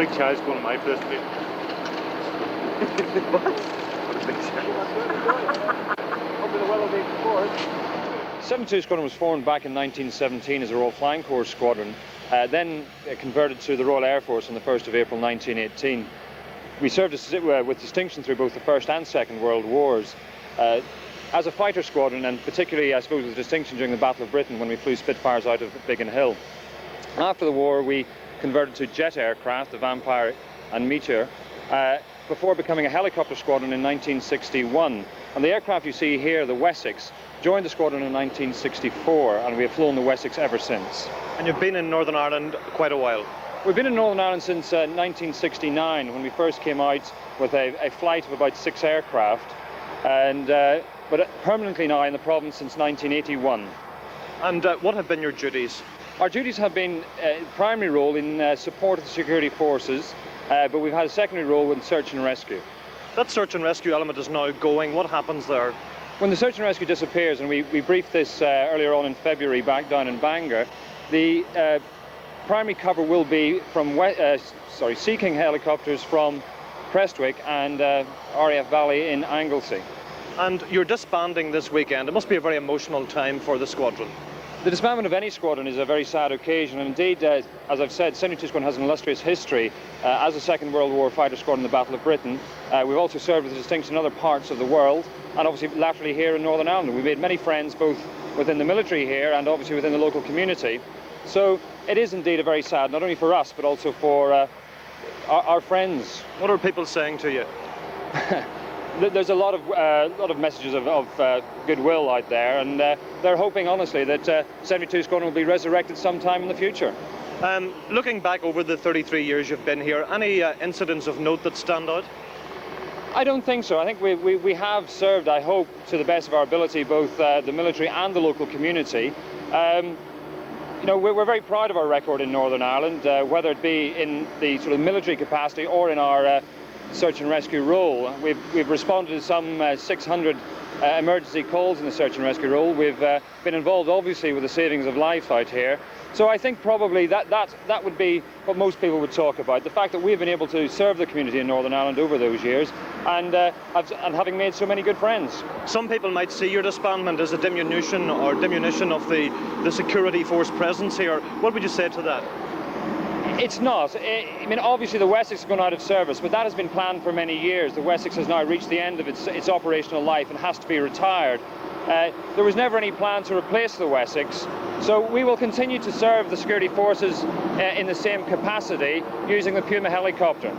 big child's going to my place today. What? What a big child. Under the well-being board. 72 Squadron was formed back in 1917 as a Royal Flying Corps squadron, then converted to the Royal Air Force on the 1st of April 1918. We served with distinction through both the First and Second World Wars. As a fighter squadron, and particularly, I suppose, with distinction during the Battle of Britain when we flew Spitfires out of Biggin Hill. After the war, we converted to jet aircraft, the Vampire and Meteor, before becoming a helicopter squadron in 1961. And the aircraft you see here, the Wessex, joined the squadron in 1964, and we have flown the Wessex ever since. And you've been in Northern Ireland quite a while. We've been in Northern Ireland since 1969, when we first came out with a flight of about 6 aircraft, and but permanently now in the province since 1981. And what have been your duties? Our duties have been primary role in support of the security forces, but we've had a secondary role in search and rescue. That search and rescue element is now going. What happens there? When the search and rescue disappears, and we briefed this earlier on in February back down in Bangor, the primary cover will be from seeking helicopters from Prestwick and RAF Valley in Anglesey. And you're disbanding this weekend. It must be a very emotional time for the squadron. The disbandment of any squadron is a very sad occasion, and indeed, as I've said, 72 Squadron has an illustrious history as a Second World War fighter squadron in the Battle of Britain. We've also served with distinction in other parts of the world, and obviously laterally here in Northern Ireland. We've made many friends both within the military here and obviously within the local community. So it is indeed a very sad, not only for us, but also for our friends. What are people saying to you? There's a lot of messages of goodwill out there, and they're hoping honestly that 72 Squadron will be resurrected sometime in the future. Looking back over the 33 years you've been here, any incidents of note that stand out? I don't think so. I think we have served, I hope, to the best of our ability, both the military and the local community. You know, we're very proud of our record in Northern Ireland, whether it be in the sort of military capacity or in our search and rescue role. We've responded to some 600 emergency calls in the search and rescue role. We've been involved obviously with the savings of life out here. So I think probably that would be what most people would talk about, the fact that we've been able to serve the community in Northern Ireland over those years, and having made so many good friends. Some people might see your disbandment as a diminution of the security force presence here. What would you say to that? It's not. I mean, obviously the Wessex has gone out of service, but that has been planned for many years. The Wessex has now reached the end of its operational life and has to be retired. There was never any plan to replace the Wessex, so we will continue to serve the security forces in the same capacity using the Puma helicopter.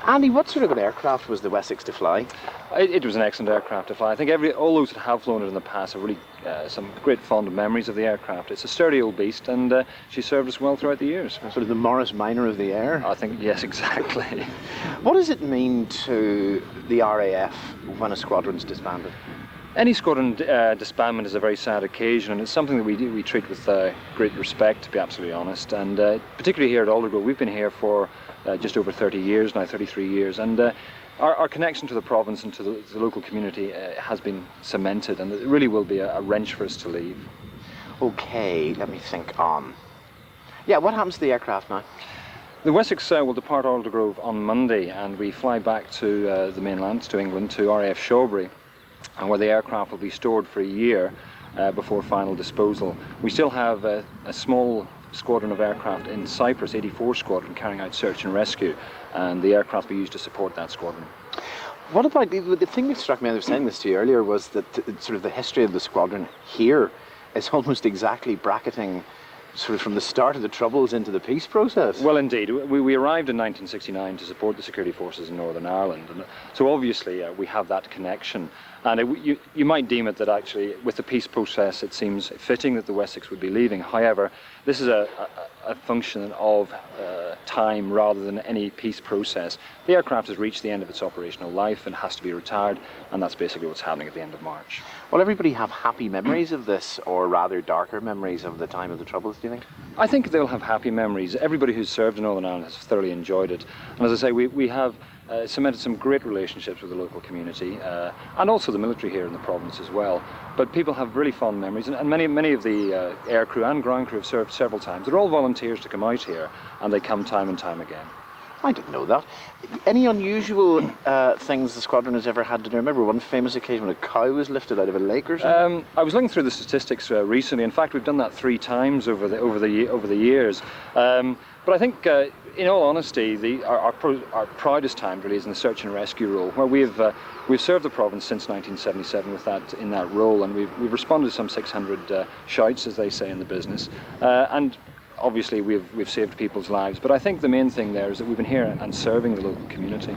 Andy, what sort of an aircraft was the Wessex to fly? It was an excellent aircraft to fly. I think all those that have flown it in the past have really some great fond memories of the aircraft. It's a sturdy old beast, and she served us well throughout the years. Sort of the Morris Minor of the air? I think, yes, exactly. What does it mean to the RAF when a squadron's disbanded? Any squadron disbandment is a very sad occasion, and it's something that we treat with great respect, to be absolutely honest. And particularly here at Aldergrove, we've been here for just over 30 years now, 33 years, and our connection to the province and to the local community has been cemented, and it really will be a wrench for us to leave. Okay, let me think on. Yeah, what happens to the aircraft now? The Wessex will depart Aldergrove on Monday, and we fly back to the mainland, to England, to RAF Shawbury, and where the aircraft will be stored for a year before final disposal. We still have a small squadron of aircraft in Cyprus, 84 Squadron, carrying out search and rescue, and the aircraft we use to support that squadron. What about, the thing that struck me, I was saying this to you earlier, was that sort of the history of the squadron here is almost exactly bracketing sort of from the start of the Troubles into the peace process. Well, indeed. We arrived in 1969 to support the security forces in Northern Ireland, and so obviously we have that connection. And you might deem it that actually with the peace process it seems fitting that the Wessex would be leaving. However, this is a function of time rather than any peace process. The aircraft has reached the end of its operational life and has to be retired, and that's basically what's happening at the end of March. Will everybody have happy memories of this, or rather darker memories of the time of the Troubles, do you think? I think they'll have happy memories. Everybody who's served in Northern Ireland has thoroughly enjoyed it. And as I say, we have cemented some great relationships with the local community and also the military here in the province as well. But people have really fond memories, and many of the air crew and ground crew have served several times. They're all volunteers to come out here, and they come time and time again. I didn't know that. Any unusual things the squadron has ever had to do? I remember one famous occasion when a cow was lifted out of a lake or something. I was looking through the statistics recently. In fact, we've done that 3 times over the years. But I think, in all honesty, our proudest time really is in the search and rescue role, where we've served the province since 1977 in that role, and we've responded to some 600 shouts, as they say in the business, and obviously we've saved people's lives. But I think the main thing there is that we've been here and serving the local community.